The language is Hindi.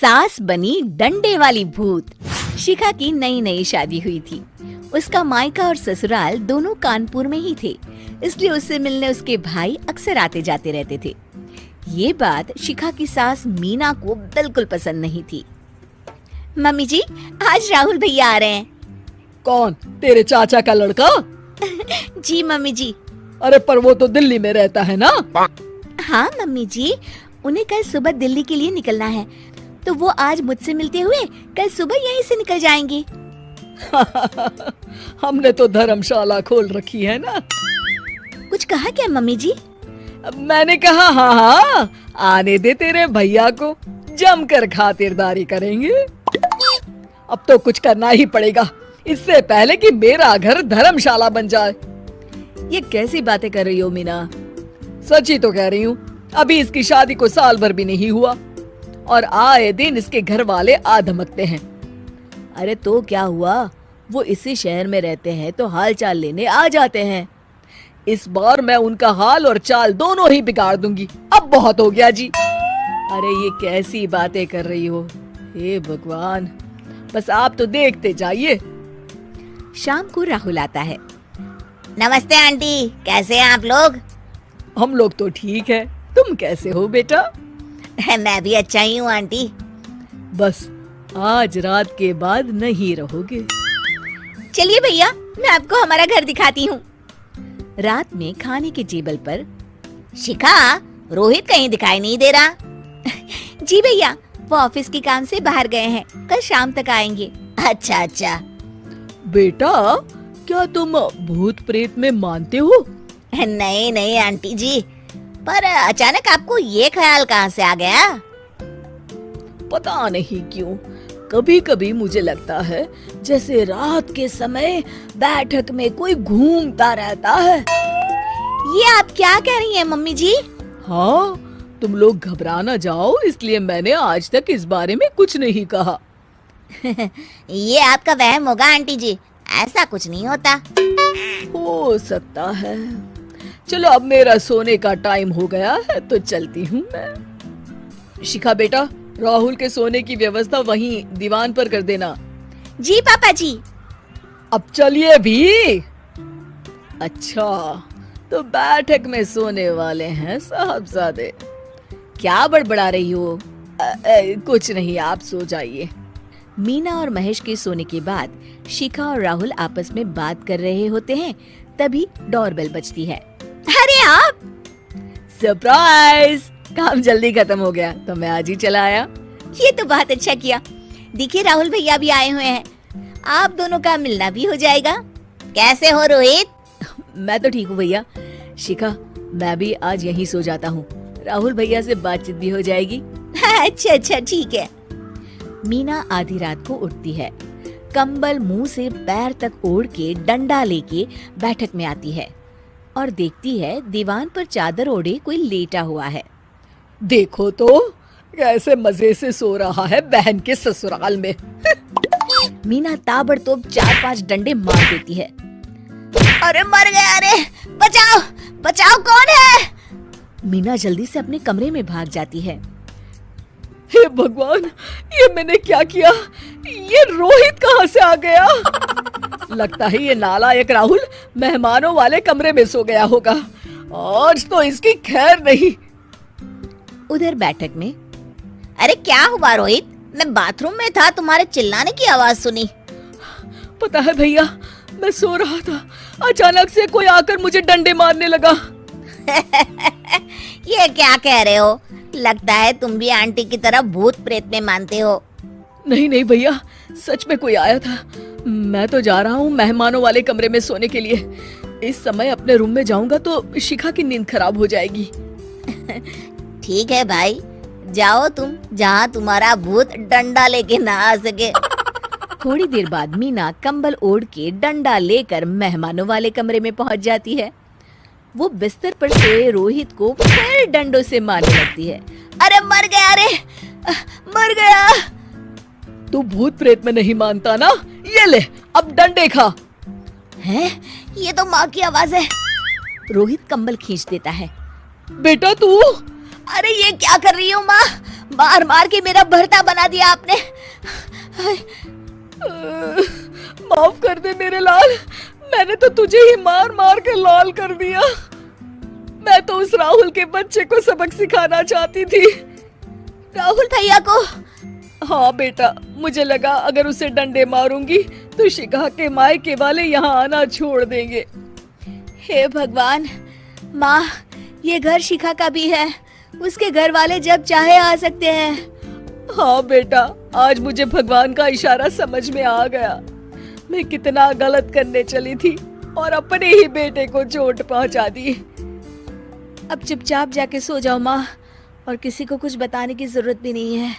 सास बनी डंडे वाली भूत। शिखा की नई नई शादी हुई थी। उसका मायका और ससुराल दोनों कानपुर में ही थे, इसलिए उससे मिलने उसके भाई अक्सर आते जाते रहते थे। ये बात शिखा की सास मीना को बिल्कुल पसंद नहीं थी। मम्मी जी, आज राहुल भैया आ रहे हैं। कौन, तेरे चाचा का लड़का? जी मम्मी जी। अरे पर वो तो दिल्ली में रहता है ना? हाँ मम्मी जी, उन्हें कल सुबह दिल्ली के लिए निकलना है, तो वो आज मुझसे मिलते हुए कल सुबह यहीं से निकल जाएंगे। हमने तो धर्मशाला खोल रखी है ना। कुछ कहा क्या मम्मी जी? मैंने कहा हाँ हाँ, आने दे तेरे भैया को, जमकर खातिरदारी करेंगे। अब तो कुछ करना ही पड़ेगा, इससे पहले कि मेरा घर धर्मशाला बन जाए। ये कैसी बातें कर रही हो मीना? सच ही तो कह रही हूँ। अभी इसकी शादी को साल भर भी नहीं हुआ और आए दिन इसके घर वाले आ धमकते हैं। अरे तो क्या हुआ, वो इसी शहर में रहते हैं तो हाल चाल लेने आ जाते हैं। इस बार मैं उनका हाल और चाल दोनों ही बिगाड़ दूंगी। अब बहुत हो गया जी। अरे ये कैसी बातें कर रही हो, हे भगवान, बस आप तो देखते जाइए। शाम को राहुल आता है। नमस्ते आंटी, कैसे हैं आप लोग? हम लोग तो ठीक है, तुम कैसे हो बेटा? मैं भी अच्छा ही हूँ आंटी। बस आज रात के बाद नहीं रहोगे। चलिए भैया, मैं आपको हमारा घर दिखाती हूँ। रात में खाने के टेबल पर शिखा, रोहित कहीं दिखाई नहीं दे रहा। जी भैया, वो ऑफिस के काम से बाहर गए हैं, कल शाम तक आएंगे। अच्छा अच्छा। बेटा, क्या तुम भूत प्रेत में मानते हो? नहीं नहीं आंटी जी, पर अचानक आपको ये ख्याल कहाँ से आ गया? पता नहीं क्यों, कभी कभी मुझे लगता है जैसे रात के समय बैठक में कोई घूमता रहता है। ये आप क्या कह रही हैं मम्मी जी? हाँ, तुम लोग घबरा ना जाओ, इसलिए मैंने आज तक इस बारे में कुछ नहीं कहा। ये आपका वहम होगा आंटी जी, ऐसा कुछ नहीं होता। हो सकता है। चलो अब मेरा सोने का टाइम हो गया है तो चलती हूँ मैं। शिखा बेटा, राहुल के सोने की व्यवस्था वहीं दीवान पर कर देना। जी पापा जी। अब चलिए भी। अच्छा, तो बैठक में सोने वाले हैं साहबजादे। क्या बड़बड़ा रही हो? कुछ नहीं, आप सो जाइए। मीना और महेश के सोने के बाद शिखा और राहुल आपस में बात कर रहे होते हैं, तभी डोरबेल बजती है। अरे आप! सरप्राइज! काम जल्दी खत्म हो गया तो मैं आज ही चला आया। ये तो बहुत अच्छा किया। देखिए राहुल भैया भी आए हुए हैं, आप दोनों का मिलना भी हो जाएगा। कैसे हो रोहित? मैं तो ठीक हूँ भैया। शिखा, मैं भी आज यहीं सो जाता हूँ, राहुल भैया से बातचीत भी हो जाएगी। अच्छा अच्छा, ठीक है। मीना आधी रात को उठती है, कंबल मुंह से पैर तक ओढ़ के डंडा लेके बैठक में आती है और देखती है दीवान पर चादर ओढ़े कोई लेटा हुआ है। देखो तो कैसे मजे से सो रहा है बहन के ससुराल में। मीना ताबड़तोड़ 4-5 डंडे मार देती है। अरे मर गया, अरे बचाओ बचाओ, कौन है? मीना जल्दी से अपने कमरे में भाग जाती है। हे भगवान, ये मैंने क्या किया? ये रोहित कहाँ से आ गया? लगता है ये नालायक राहुल मेहमानों वाले कमरे में सो गया होगा। आज तो इसकी खैर नहीं। उधर बैठक में, अरे क्या हुआ रोहित? मैं बाथरूम में था, तुम्हारे चिल्लाने की आवाज सुनी। पता है भैया, मैं सो रहा था, अचानक से कोई आकर मुझे डंडे मारने लगा। ये क्या कह रहे हो? लगता है तुम भी आंटी की तरह भूत प्रेत में मानते हो। नहीं नहीं भैया, सच में कोई आया था। मैं तो जा रहा हूँ मेहमानों वाले कमरे में सोने के लिए। इस समय अपने रूम में जाऊंगा तो शिखा की नींद खराब हो जाएगी। ठीक है भाई, जाओ तुम, जहाँ तुम्हारा भूत डंडा लेके ना आ सके। थोड़ी देर बाद मीना कंबल ओढ़ के डंडा लेकर मेहमानों वाले कमरे में पहुंच जाती है। वो बिस्तर पर सोए रोहित को फिर डंडों से मारने लगती है। अरे मर गया, अरे मर गया। तू भूत प्रेत में नहीं मानता ना? ये ले, अब डंडे खा। हैं? ये तो माँ की आवाज है। रोहित कंबल खींच देता है। बेटा तू! अरे ये क्या कर रही हो माँ? मार मार के मेरा भरता बना दिया आपने। माफ कर दे मेरे लाल, मैंने तो तुझे ही मार मार के लाल कर दिया। मैं तो उस राहुल के बच्चे को सबक सिखाना चाहती थी। राहुल भैया को? हाँ बेटा, मुझे लगा अगर उसे डंडे मारूंगी तो शिखा के मायके वाले यहाँ आना छोड़ देंगे। हे भगवान, माँ ये घर शिखा का भी है, उसके घर वाले जब चाहे आ सकते हैं। हाँ बेटा, आज मुझे भगवान का इशारा समझ में आ गया। मैं कितना गलत करने चली थी और अपने ही बेटे को चोट पहुंचा दी। अब चुपचाप जाके सो जाओ माँ, और किसी को कुछ बताने की जरूरत भी नहीं है।